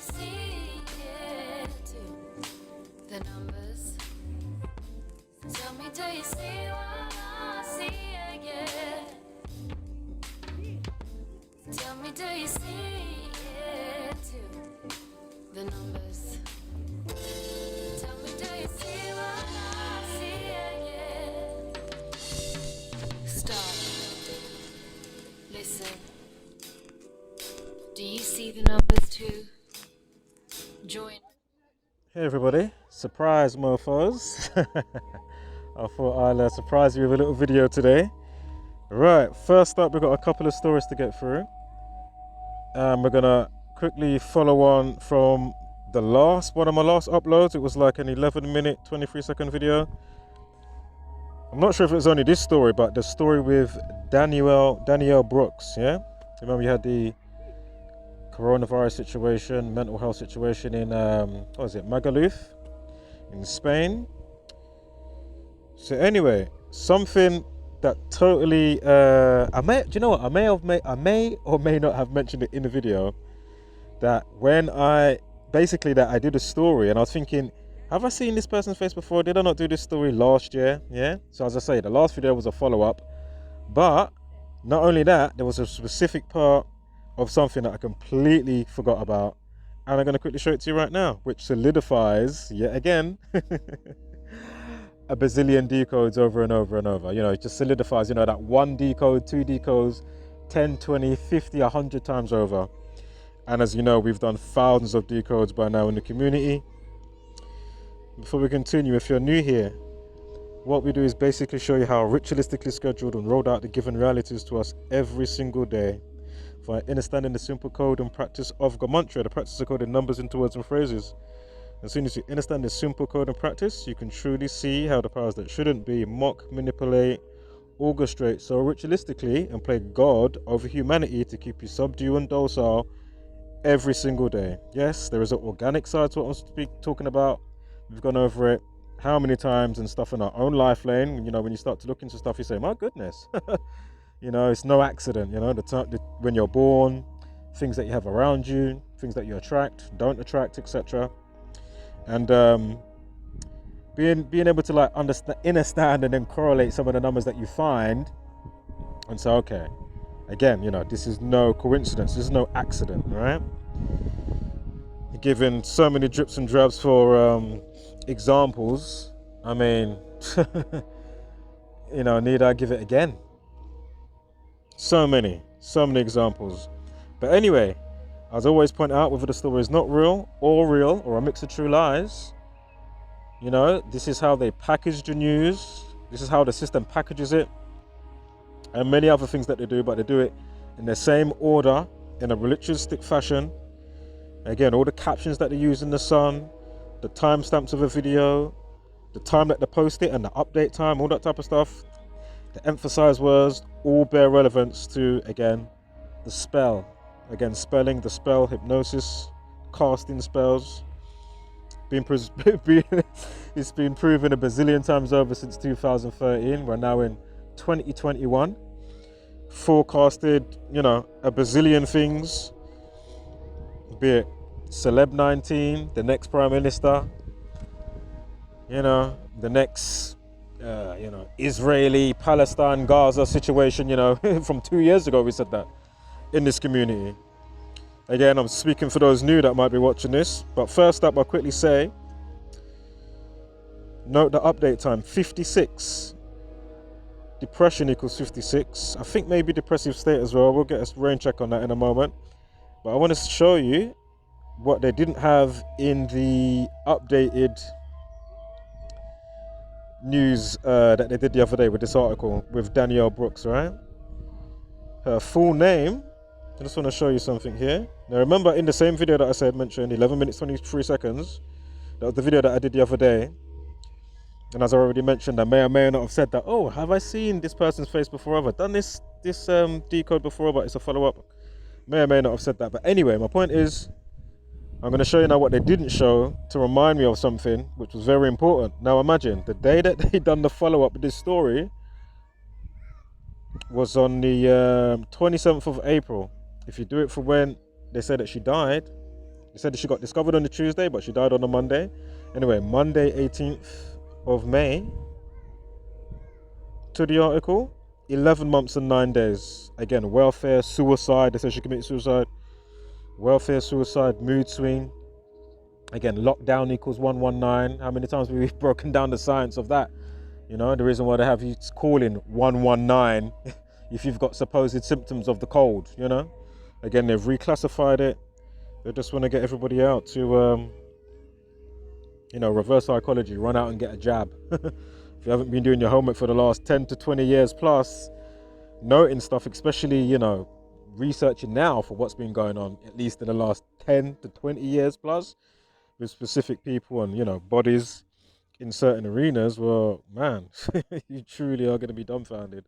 see it too? The numbers. Tell me, do you see what I see again? Tell me, do you see it too? The numbers. Tell me, do you see what I see again? Stop. Listen. Do you see the numbers too? Join. Hey everybody, surprise mofos. I thought I'll surprise you with a little video today. Right, first up we've got a couple of stories to get through. We're gonna quickly follow on from one of my last uploads. It was like an 11-minute, 23-second video. I'm not sure if it was only this story, but the story with Danielle Brookes, yeah? Remember you had the coronavirus situation, mental health situation in Magaluf in Spain. So anyway, something that totally I may or may not have mentioned it in the video, that when I did a story and I was thinking, have I seen this person's face before? Did I not do this story last year? Yeah. So as I say, the last video was a follow-up, but not only that, there was a specific part of something that I completely forgot about, and I'm going to quickly show it to you right now, which solidifies yet again a bazillion decodes over and over and over. It just solidifies, that one decode, two decodes, 10, 20, 50, 100 times over. And as you know, we've done thousands of decodes by now in the community. Before we continue, if you're new here, what we do is basically show you how ritualistically scheduled and rolled out the given realities to us every single day. For understanding the simple code and practice of Gematria, the practice of coding numbers into words and phrases. As soon as you understand the simple code and practice, you can truly see how the powers that shouldn't be mock, manipulate, orchestrate so ritualistically and play God over humanity to keep you subdued and docile every single day. Yes, there is an organic side to what I'm talking about. We've gone over it how many times and stuff in our own life lane. When you start to look into stuff, you say, my goodness. It's no accident, when you're born, things that you have around you, things that you attract, don't attract, etc. And being able to understand and then correlate some of the numbers that you find and say, okay, again, this is no coincidence, this is no accident, right? Given so many drips and drabs for examples, I mean, need I give it again? So many examples. But anyway, as I always point out, whether the story is not real or a mix of true lies, this is how they package the news, this is how the system packages it, and many other things that they do, but they do it in the same order, in a ritualistic fashion. Again, all the captions that they use in the sun, the timestamps of a video, the time that they post it and the update time, all that type of stuff. The emphasized words all bear relevance to, again, the spell. Again, spelling, the spell, hypnosis, casting spells. It's been proven a bazillion times over since 2013. We're now in 2021. Forecasted, a bazillion things. Be it Celeb 19, the next Prime Minister, the next Israeli, Palestine, Gaza situation, from 2 years ago we said that in this community. Again, I'm speaking for those new that might be watching this, but first up I'll quickly say, note the update time, 56. Depression equals 56. I think maybe depressive state as well. We'll get a rain check on that in a moment. But I want to show you what they didn't have in the updated news that they did the other day with this article with Danielle Brookes, right? Her full name, I just want to show you something here. Now remember, in the same video that I mentioned, 11 minutes 23 seconds, that was the video that I did the other day, and as I already mentioned, I may or may not have said that, oh, have I seen this person's face before? Have I done this decode before? But it's a follow-up. May or may not have said that. But anyway, my point is, I'm going to show you now what they didn't show to remind me of something which was very important. Now imagine, the day that they done the follow-up with this story was on the 27th of April. If you do it for when they said that she died, They said she got discovered on the Tuesday, but she died on the Monday. Anyway, Monday 18th of May, to the article, 11 months and 9 days. Again, welfare, suicide. They said she committed suicide. Welfare, suicide, mood swing. Again, lockdown equals 119. How many times have we broken down the science of that? You know, the reason why they have you calling 119 if you've got supposed symptoms of the cold, you know. Again, they've reclassified it. They just want to get everybody out to, you know, reverse psychology, run out and get a jab. If you haven't been doing your homework for the last 10 to 20 years plus, noting stuff, especially, you know, researching now for what's been going on, at least in the last 10 to 20 years plus, with specific people and, you know, bodies in certain arenas, well, man, you truly are going to be dumbfounded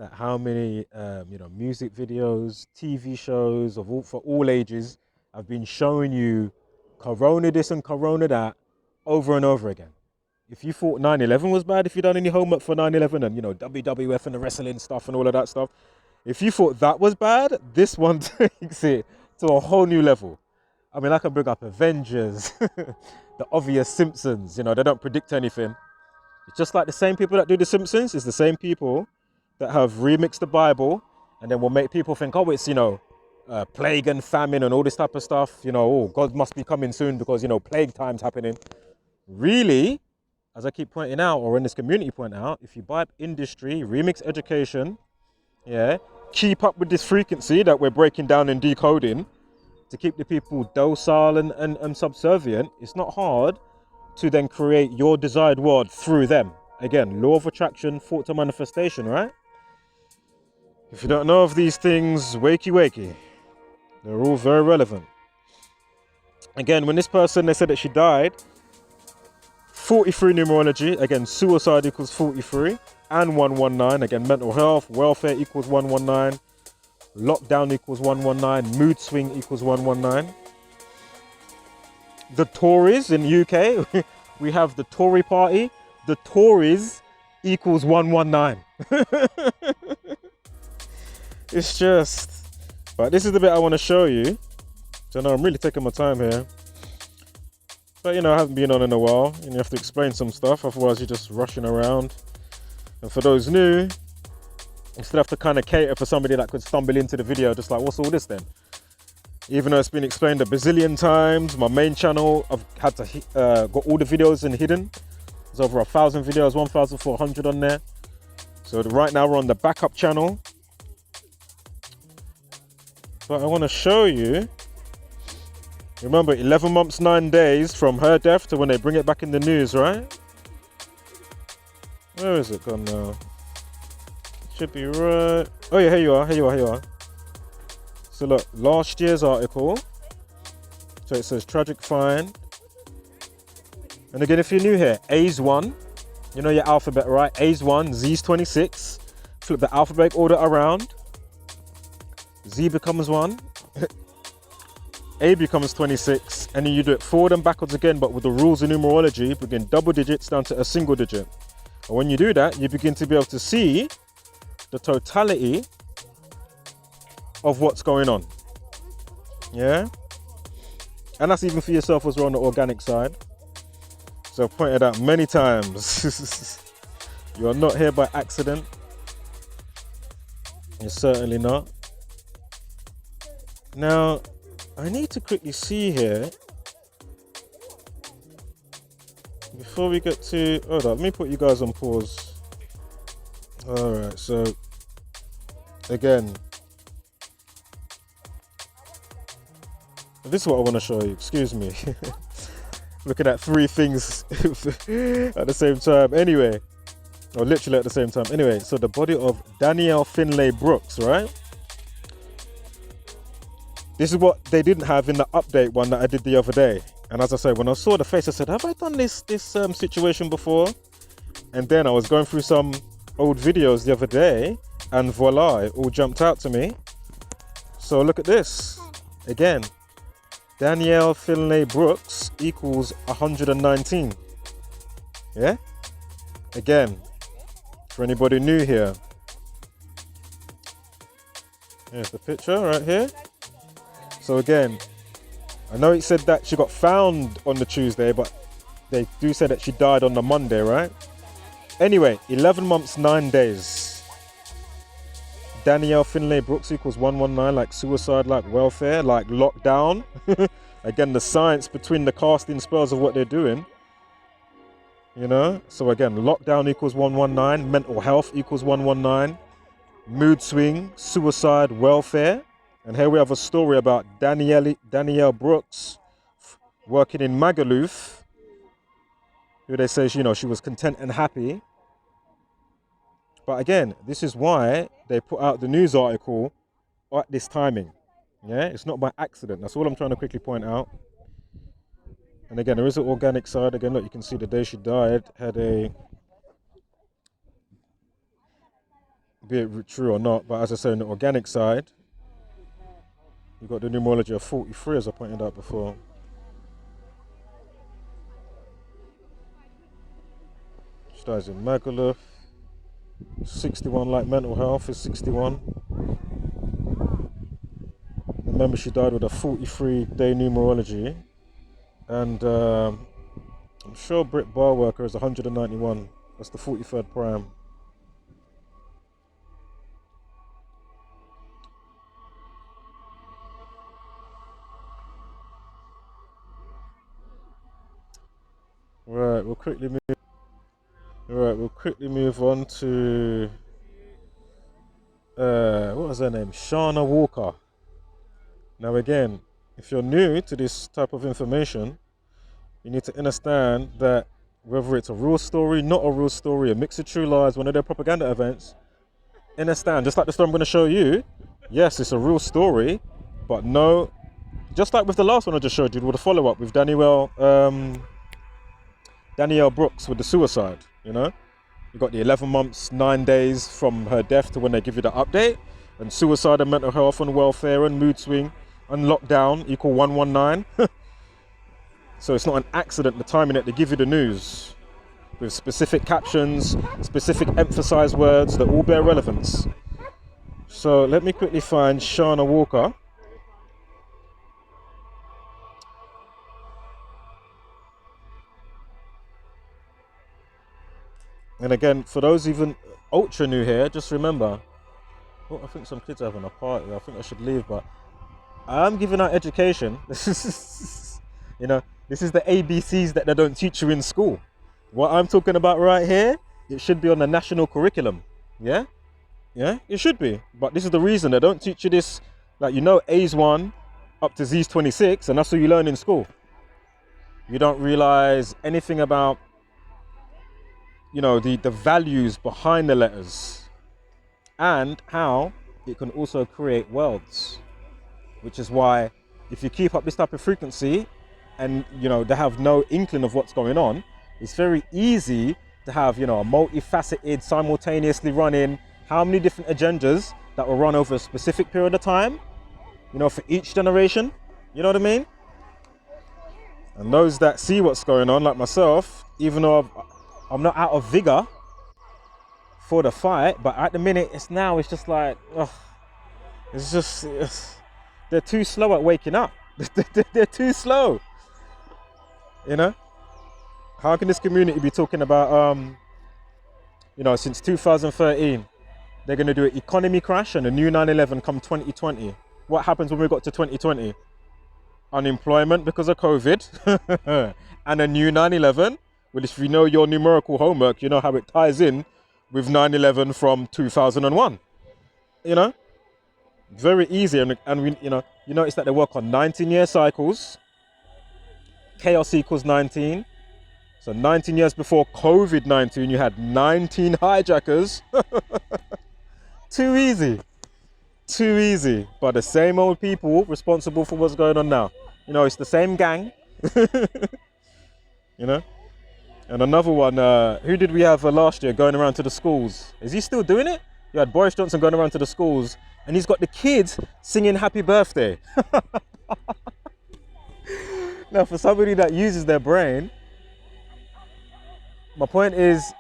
at how many, you know, music videos, TV shows for all ages have been showing you corona this and corona that over and over again. If you thought 9/11 was bad, if you done any homework for 9/11 and, you know, WWF and the wrestling stuff and all of that stuff, if you thought that was bad, this one takes it to a whole new level. I mean, I can bring up Avengers, the obvious Simpsons, you know, they don't predict anything. It's just like the same people that do the Simpsons, it's the same people that have remixed the Bible and then will make people think, oh, it's, you know, plague and famine and all this type of stuff. You know, oh, God must be coming soon because, you know, plague time's happening. Really, as I keep pointing out, or in this community point out, if you buy up industry, remix education, yeah, keep up with this frequency that we're breaking down and decoding to keep the people docile and subservient, it's not hard to then create your desired world through them. Again, law of attraction, thought to manifestation, right? If you don't know of these things, wakey wakey. They're all very relevant. Again, when this person, they said that she died, 43 numerology, again, suicide equals 43 and 119. Again, mental health, welfare equals 119. Lockdown equals 119. Mood swing equals 119. The Tories in UK, we have the Tory party. The Tories equals 119. It's just, but this is the bit I want to show you. So now I'm really taking my time here. But you know, I haven't been on in a while and you have to explain some stuff, otherwise you're just rushing around. And for those new, you still have to kind of cater for somebody that could stumble into the video just like, what's all this then? Even though it's been explained a bazillion times, my main channel, I've had to got all the videos in hidden. There's over 1,000 videos, 1,400 on there. So right now we're on the backup channel. But I want to show you, remember 11 months, 9 days from her death to when they bring it back in the news, right? Where is it gone now? Should be right. Oh yeah, here you are. So look, last year's article. So it says tragic find. And again, if you're new here, A's 1. You know your alphabet, right? A's 1, Z's 26. Flip the alphabet order around. Z becomes 1. A becomes 26. And then you do it forward and backwards again, but with the rules of numerology, bringing double digits down to a single digit. And when you do that, you begin to be able to see the totality of what's going on. Yeah? And that's even for yourself as well on the organic side. So I've pointed out many times, you are not here by accident. You're certainly not. Now, I need to quickly see here, before we get to, hold on, let me put you guys on pause. Alright, so, again, this is what I want to show you, excuse me. Looking at 3 things at the same time. Anyway, or literally at the same time. Anyway, so the body of Danielle Brookes, right? This is what they didn't have in the update one that I did the other day. And as I said, when I saw the face, I said, have I done this situation before? And then I was going through some old videos the other day, and voila, it all jumped out to me. So look at this. Again, Danielle Brookes equals 119. Yeah? Again, for anybody new here. Here's the picture right here. So again, I know it said that she got found on the Tuesday, but they do say that she died on the Monday, right? Anyway, 11 months, 9 days. Danielle Brookes equals 119, like suicide, like welfare, like lockdown. Again, the science between the casting spells of what they're doing. You know? So again, lockdown equals 119, mental health equals 119, mood swing, suicide, welfare. And here we have a story about Danielle Brookes working in Magaluf, who they say, you know, she was content and happy. But again, this is why they put out the news article at this timing. Yeah, it's not by accident. That's all I'm trying to quickly point out. And again, there is an organic side. Again, look, you can see the day she died had a, be it true or not, but as I say, on the organic side, you've got the numerology of 43, as I pointed out before. She dies in Magaluf. 61, like mental health is 61. Remember, she died with a 43-day numerology. And I'm sure Brit Bar Worker is 191. That's the 43rd prime. Right, we'll quickly move. Right, we'll quickly move on to what was her name? Sharna Walker. Now again, if you're new to this type of information, you need to understand that whether it's a real story, not a real story, a mix of true lies, one of their propaganda events, understand, just like the story I'm going to show you, yes, it's a real story, but no, just like with the last one I just showed you, with a follow-up with Danielle Brookes with the suicide, you know? You got the 11 months, 9 days from her death to when they give you the update, and suicide and mental health and welfare and mood swing and lockdown equal 119. So it's not an accident the timing that they give you the news with specific captions, specific emphasized words that all bear relevance. So let me quickly find Sharna Walker. And again, for those even ultra new here, just remember, oh, I think some kids are having a party. I think I should leave, but I'm giving out education. You know, this is the ABCs that they don't teach you in school. What I'm talking about right here, it should be on the national curriculum. Yeah? Yeah, it should be. But this is the reason they don't teach you this. Like, you know, A's 1 up to Z's 26, and that's what you learn in school. You don't realize anything about, you know, the values behind the letters and how it can also create worlds, which is why if you keep up this type of frequency and, you know, they have no inkling of what's going on, it's very easy to have, you know, a multifaceted, simultaneously running, how many different agendas that will run over a specific period of time, you know, for each generation, you know what I mean? And those that see what's going on, like myself, even though I'm not out of vigor for the fight, but at the minute it's just like, ugh, they're too slow at waking up. They're too slow. You know, how can this community be talking about, you know, since 2013, they're going to do an economy crash and a new 9/11 come 2020. What happens when we got to 2020? Unemployment because of COVID and a new 9/11. Well, if you know your numerical homework, you know how it ties in with 9/11 from 2001. You know, very easy. And we, you know, you notice that they work on 19-year cycles. Chaos equals 19. So 19 years before COVID-19, you had 19 hijackers. Too easy. Too easy. But the same old people responsible for what's going on now. You know, it's the same gang. You know? And another one, who did we have last year going around to the schools? Is he still doing it? You had Boris Johnson going around to the schools and he's got the kids singing happy birthday. Now, for somebody that uses their brain, my point is,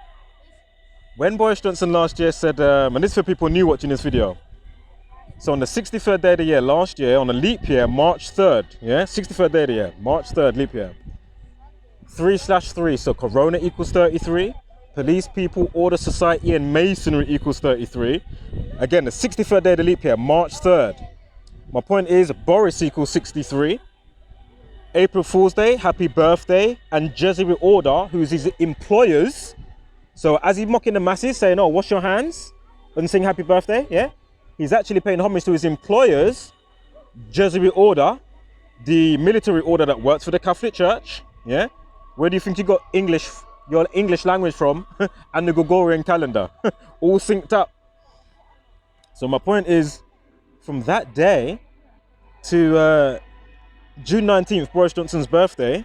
when Boris Johnson last year said, and this is for people new watching this video, So on the 63rd day of the year last year, on a leap year, March 3rd, yeah, 63rd day of the year, March 3rd, leap year. 3/3, so Corona equals 33. Police, people, order, society, and masonry equals 33. Again, the 63rd day of the leap year, March 3rd. My point is, Boris equals 63. April Fool's Day, happy birthday, and Jesuit order, who's his employers. So as he's mocking the masses, saying, oh, wash your hands, and sing happy birthday, yeah? He's actually paying homage to his employers, Jesuit order, the military order that works for the Catholic Church, yeah? Where do you think you got your English language from? And the Gregorian calendar, all synced up. So my point is, from that day to June 19th, Boris Johnson's birthday,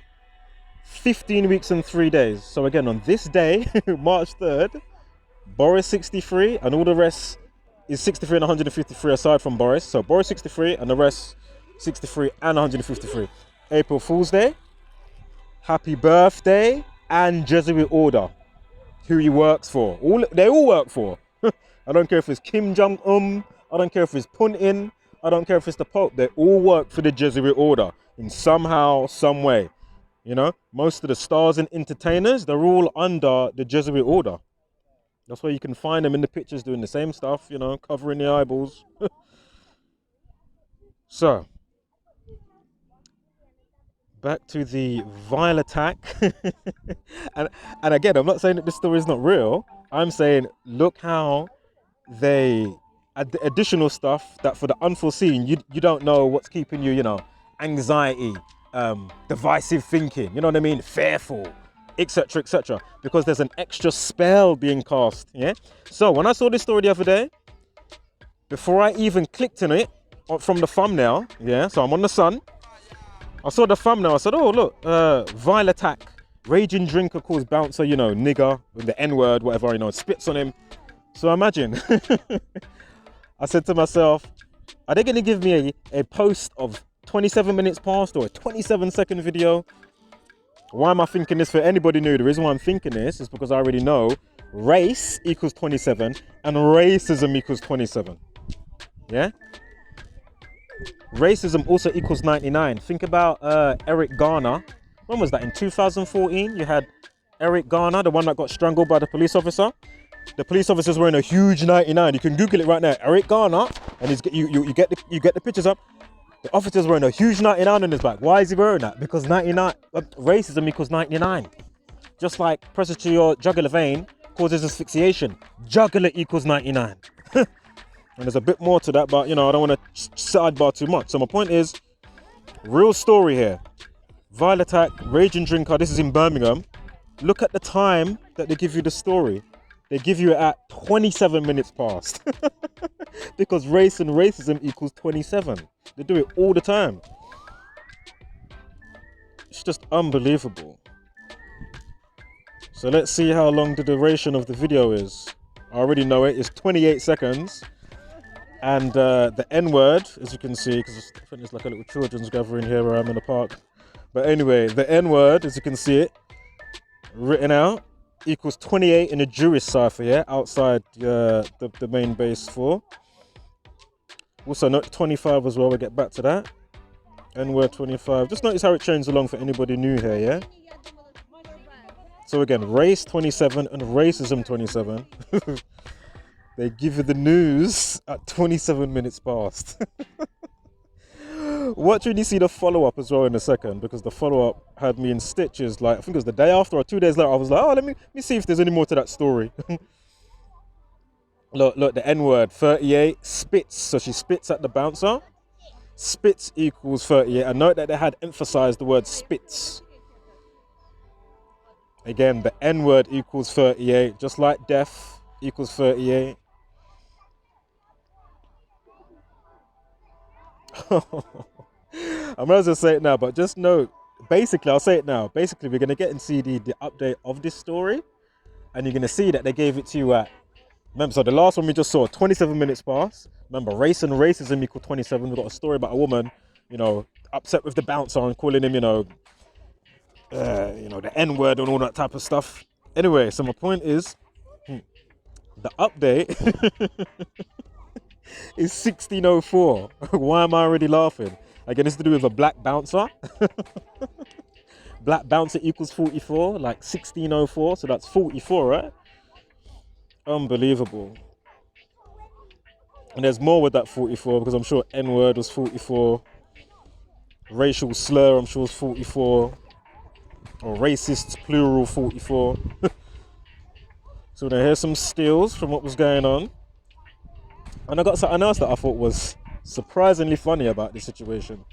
15 weeks and 3 days. So again, on this day, March 3rd, Boris 63, and all the rest is 63 and 153 aside from Boris. So Boris 63 and the rest 63 and 153. April Fool's Day, happy birthday, and Jesuit order, who he works for. They all work for. I don't care if it's Kim Jong-un, I don't care if it's Putin, I don't care if it's the Pope. They all work for the Jesuit order in somehow, some way. You know, most of the stars and entertainers, they're all under the Jesuit order. That's why you can find them in the pictures doing the same stuff, you know, covering the eyeballs. So, back to the vile attack. and again, I'm not saying that this story is not real. I'm saying, look how they add additional stuff that for the unforeseen, you don't know what's keeping you, you know, anxiety, divisive thinking, you know what I mean, fearful, etc., because there's an extra spell being cast. Yeah. So when I saw this story the other day, before I even clicked on it from the thumbnail, yeah, so I'm on the Sun, I saw the thumbnail, I said, oh look, vile attack, raging drinker calls bouncer, you know, nigger, with the N-word, whatever, you know, spits on him. So imagine, I said to myself, are they going to give me a post of 27 minutes past or a 27-second video? Why am I thinking this? For anybody new, the reason why I'm thinking this is because I already know race equals 27 and racism equals 27. Yeah? Racism also equals 99. Think about Eric Garner. When was that? In 2014, you had Eric Garner, the one that got strangled by the police officer. The police officer's wearing a huge 99. You can Google it right now. Eric Garner, and you get the pictures up. The officer's wearing a huge 99 on his back. Why is he wearing that? Because 99 racism equals 99. Just like pressure to your jugular vein causes asphyxiation. Jugular equals 99. And there's a bit more to that, but you know, I don't want to sidebar too much. So my point is, real story here. Vile attack, raging drinker. This is in Birmingham. Look at the time that they give you the story. They give you it at 27 minutes past. Because race and racism equals 27. They do it all the time. It's just unbelievable. So let's see how long the duration of the video is. I already know it. It's 28 seconds. And the N-word, as you can see, because I think it's like a little children's gathering here where I'm in the park. But anyway, the N-word, as you can see it, written out, equals 28 in the Jewish cipher, yeah, outside the main base 4. Also note 25 as well, we'll get back to that. N-word 25. Just notice how it changes along for anybody new here, yeah? So again, race 27 and racism 27. They give you the news at 27 minutes past. Watch when you see the follow-up as well in a second, because the follow-up had me in stitches. Like, I think it was the day after or 2 days later, I was like, oh, let me see if there's any more to that story. Look, the N-word, 38, spits. So she spits at the bouncer. Spits equals 38. And note that they had emphasized the word spits. Again, the N-word equals 38, just like death equals 38. I might as well say it now, but just note, basically, I'll say it now. Basically, we're going to get and see the update of this story, and you're going to see that they gave it to you at, remember, so the last one we just saw, 27 minutes past. Remember, race and racism equal 27. We've got a story about a woman, you know, upset with the bouncer and calling him, you know, the N-word and all that type of stuff. Anyway, so my point is, the update It's 1604. Why am I already laughing? Again, it's to do with a black bouncer. Black bouncer equals 44, like 1604, so that's 44, right? Unbelievable. And there's more with that 44 because I'm sure N-word was 44. Racial slur, I'm sure, was 44. Or racists, plural, 44. So now here's some steals from what was going on. And I got something else that I thought was surprisingly funny about this situation.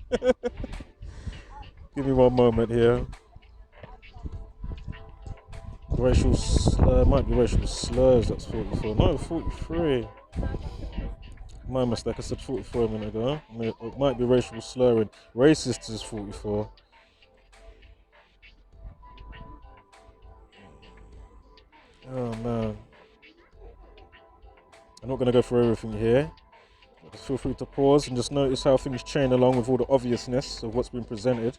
Give me one moment here. Racial slur, might be racial slurs, that's 44. No, 43. My mistake, I said 44 a minute ago. It might be racial slurring. Racist is 44. Oh man. I'm not going to go through everything here. Just feel free to pause and just notice how things chain along with all the obviousness of what's been presented.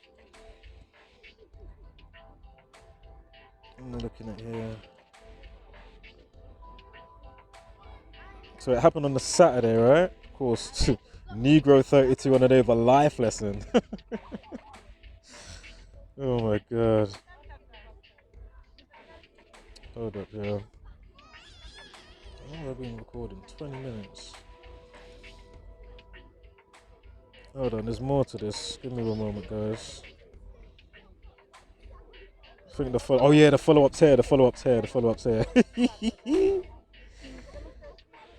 I'm looking at here. So it happened on the Saturday, right? Of course, Negro 32 on a day of a life lesson. Oh my God. Hold up, yeah. Oh, I've been recording 20 minutes. Hold on, there's more to this. Give me one moment, guys. I think the follow-up's here, the follow-up's here.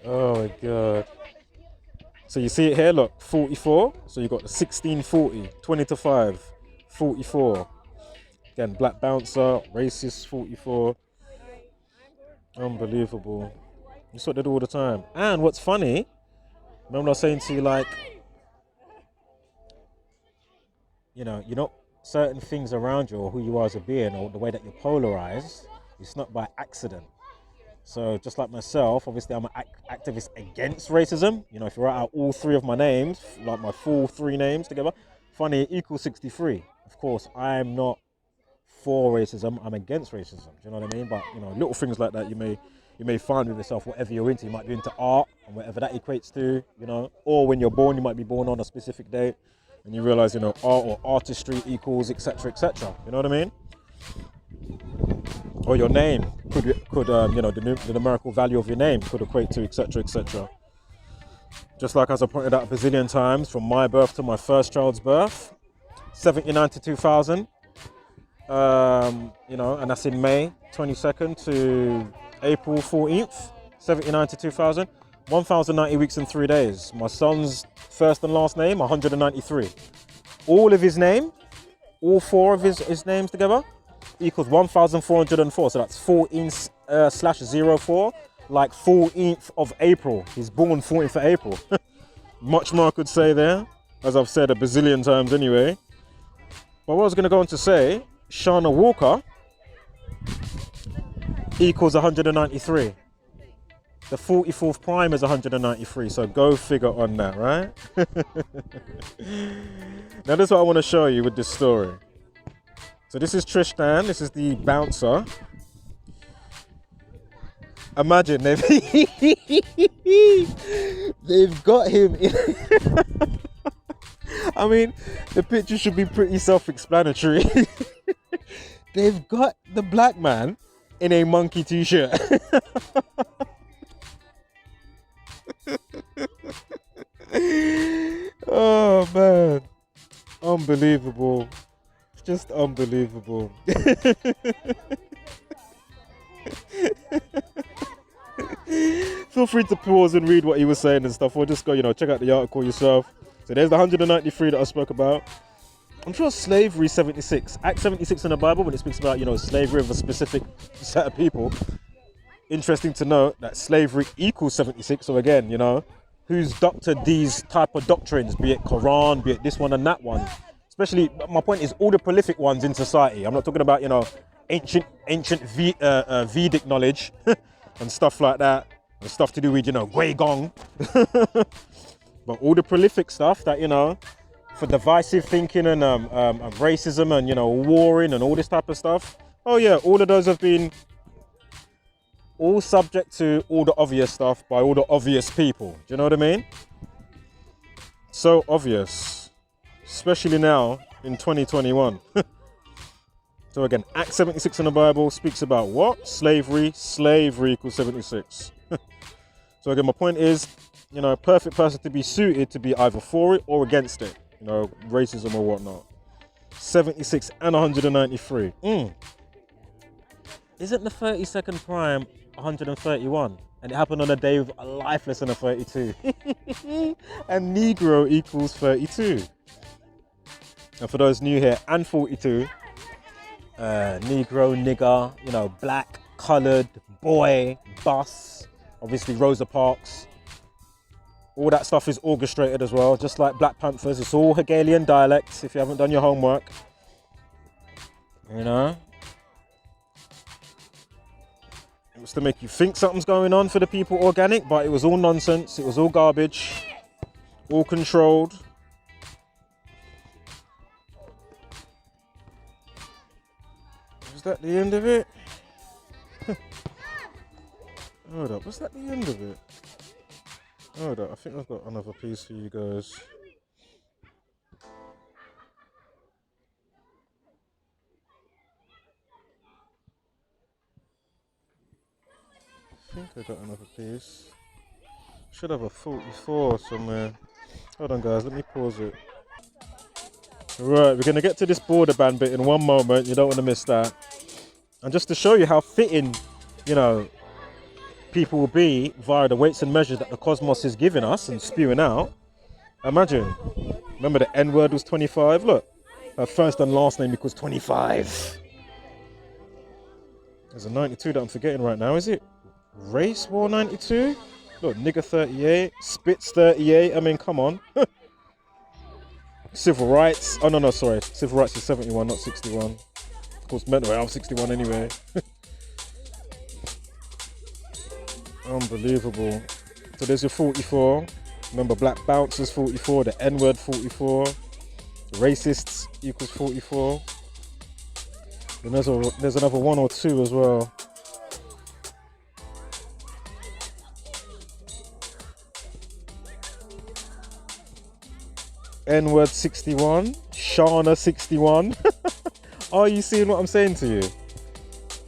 Oh my God. So you see it here, look, 44. So you got the 1640, 20 to 5, 44. Again, black bouncer, racist, 44. Unbelievable. That's what they do all the time. And what's funny, remember I was saying to you, like, you know, certain things around you or who you are as a being or the way that you're polarized, it's not by accident. So just like myself, obviously I'm an activist against racism. You know, if you write out all three of my names, like my full three names together, funny, it equals 63. Of course, I'm not for racism, I'm against racism. Do you know what I mean? But, you know, little things like that you may find with yourself, whatever you're into. You might be into art and whatever that equates to, you know, or when you're born, you might be born on a specific date and you realize, you know, art or artistry equals, etc., etc. You know what I mean? Or your name could you know, the numerical value of your name could equate to, etc., etc. Just like as I pointed out a bazillion times, from my birth to my first child's birth, 79 to 2000, you know, and that's in May 22nd to April 14th, 79 to 2000, 1090 weeks and 3 days. My son's first and last name, 193. All of his name, all four of his names together, equals 1404. So that's 14/04, like 14th of April. He's born 14th of April. Much more I could say there, as I've said a bazillion times anyway. But what I was going to go on to say, Sharna Walker equals 193. The 44th prime is 193, so go figure on that, right? Now this is what I want to show you with this story. So this is Tristan, this is the bouncer. Imagine they've got him in. I mean, the picture should be pretty self-explanatory. They've got the black man in a monkey t-shirt. Oh man, unbelievable. Just unbelievable. Feel free to pause and read what he was saying and stuff, or just go, you know, check out the article yourself. So there's the 193 that I spoke about. I'm sure slavery 76, Act 76 in the Bible, when it speaks about, you know, slavery of a specific set of people. Interesting to note that slavery equals 76. So again, you know, who's doctored these type of doctrines, be it Quran, be it this one and that one. Especially, my point is all the prolific ones in society. I'm not talking about, you know, ancient Vedic knowledge and stuff like that, and stuff to do with, you know, Gui Gong. But all the prolific stuff that, you know, for divisive thinking and racism and, you know, warring and all this type of stuff. Oh yeah, all of those have been all subject to all the obvious stuff by all the obvious people. Do you know what I mean? So obvious, especially now in 2021. So again, Acts 76 in the Bible speaks about what? Slavery. Slavery equals 76. So again, my point is, you know, a perfect person to be suited to be either for it or against it. You know, racism or whatnot. 76 and 193. Isn't the 32nd prime 131? And it happened on a day with a life lesson of 32. And Negro equals 32. And for those new here, and 42, Negro, nigger, you know, black, coloured, boy, bus, obviously Rosa Parks. All that stuff is orchestrated as well, just like Black Panthers. It's all Hegelian dialects if you haven't done your homework. You know? It was to make you think something's going on for the people organic, but it was all nonsense. It was all garbage, all controlled. Was that the end of it? Hold up, was that the end of it? Hold up, I think I've got another piece for you guys. I think I got another piece. Should have a 44 somewhere. Hold on guys, let me pause it. Right, we're going to get to this border band bit in one moment. You don't want to miss that. And just to show you how fitting, you know, people will be via the weights and measures that the cosmos is giving us and spewing out. Imagine. Remember the N word was 25? Look, her first and last name equals 25. There's a 92 that I'm forgetting right now, is it? Race War 92? Look, nigger 38, Spitz 38. I mean, come on. Civil rights. Oh, no, sorry. Civil rights is 71, not 61. Of course, mental health 61 anyway. Unbelievable. So there's your 44. Remember, black bouncers 44, the N-word 44, racists equals 44. Then there's another 1 or 2 as well. N-word 61, Sharna 61. Are you seeing what I'm saying to you?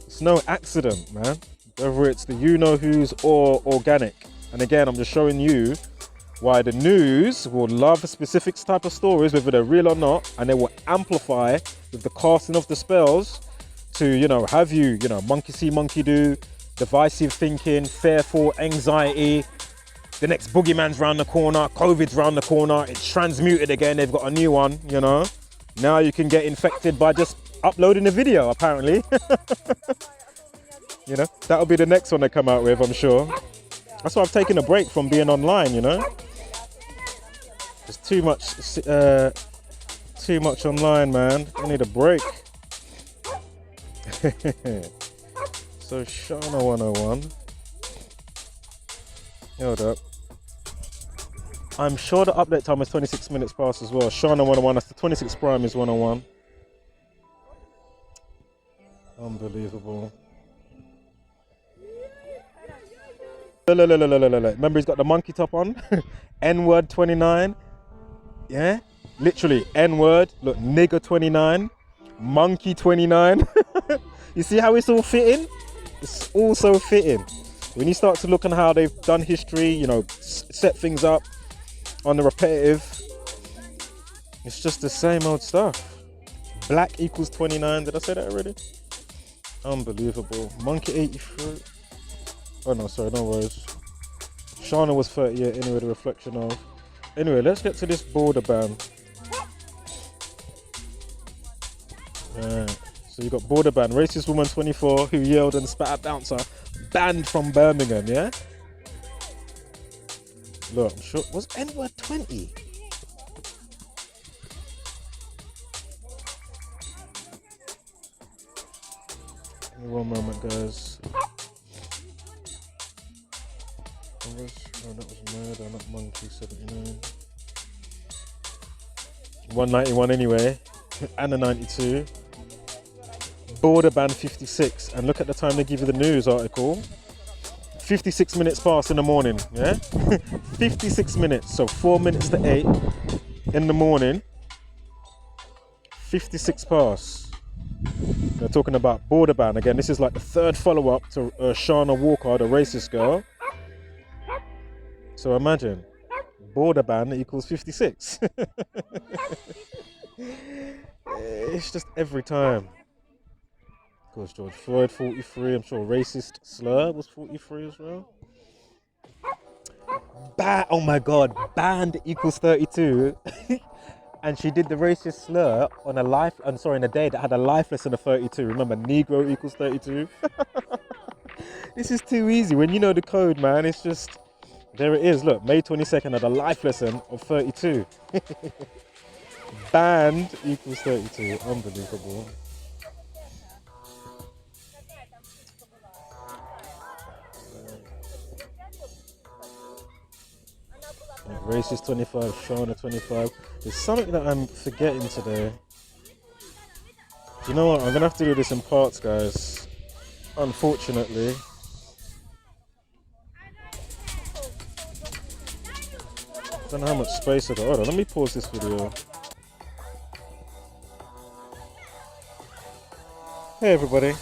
It's no accident, man. Whether it's the you-know-who's or organic. And again, I'm just showing you why the news will love specific type of stories, whether they're real or not, and they will amplify with the casting of the spells to, you know, have you, you know, monkey see, monkey do, divisive thinking, fearful, anxiety, the next boogeyman's round the corner, COVID's round the corner, it's transmuted again, they've got a new one, you know. Now you can get infected by just uploading a video, apparently. You know, that'll be the next one they come out with, I'm sure. That's why I've taken a break from being online, you know. There's too much online, man. I need a break. So Sharna 101. Hold up. I'm sure the update time is 26 minutes past as well. Sharna 101, that's the 26 prime is 101. Unbelievable. Remember he's got the monkey top on? N-word 29. Yeah? Literally, N-word. Look, nigger 29. Monkey 29. You see how it's all fitting? It's all so fitting. When you start to look at how they've done history, you know, set things up on the repetitive, it's just the same old stuff. Black equals 29. Did I say that already? Unbelievable. Monkey 83. Oh no, sorry, no worries. Sharna was 38 anyway, the reflection of. Anyway, let's get to this border ban. So you got border ban. Racist woman 24 who yelled and spat at bouncer, banned from Birmingham, yeah? Look, I'm sure, was N-word 20? Give me one moment, guys. Oh, that was murder, not monkey 79. 191 anyway, and a 92. Border ban 56, and look at the time they give you the news article. 56 minutes past in the morning, yeah? 56 minutes, so 4 minutes to 8 in the morning. 56 past. They're talking about border ban again. This is like the third follow-up to Sharna Walker, the racist girl. So imagine, border ban equals 56. It's just every time. Of course, George Floyd, 43. I'm sure racist slur was 43 as well. Oh my God, banned equals 32. And she did the racist slur on in a day that had a life lesson of 32. Remember, Negro equals 32. This is too easy. When you know the code, man, it's just, there it is. Look, May 22nd had a life lesson of 32. Banned equals 32. Unbelievable. Racist 25, Sharna 25. There's something that I'm forgetting today. Do you know what? I'm gonna have to do this in parts, guys. Unfortunately. I don't know how much space I got. Hold on, let me pause this video. Hey everybody.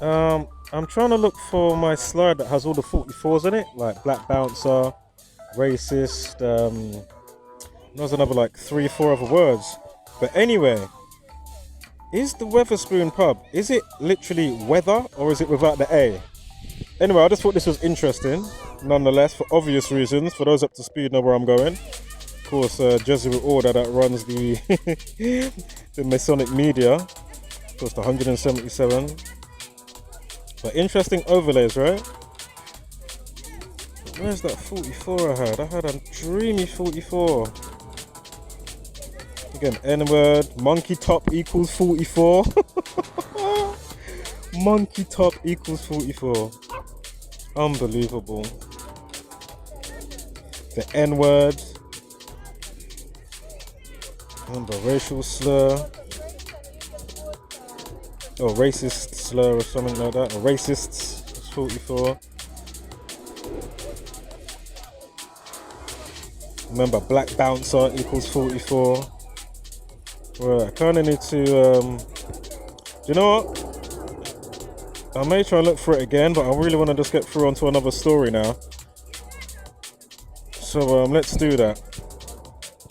I'm trying to look for my slide that has all the 44s in it, like Black Bouncer, racist, there's another like 3-4 other words. But anyway, is the Weatherspoon pub, is it literally weather or is it without the A? Anyway, I just thought this was interesting, nonetheless, for obvious reasons. For those up to speed know where I'm going. Of course, Jesuit Order that runs the the Masonic media. Of course, the 177. But interesting overlays, right? Where's that 44 I had? I had a dreamy 44. Again, N-word, monkey top equals 44. Monkey top equals 44. Unbelievable. The N-word. Remember, racial slur. Or racist slur or something like that. Or racists, it's 44. Remember, Black Bouncer equals 44. Right, I kind of need to, do you know what? I may try and look for it again, but I really want to just get through onto another story now. So let's do that.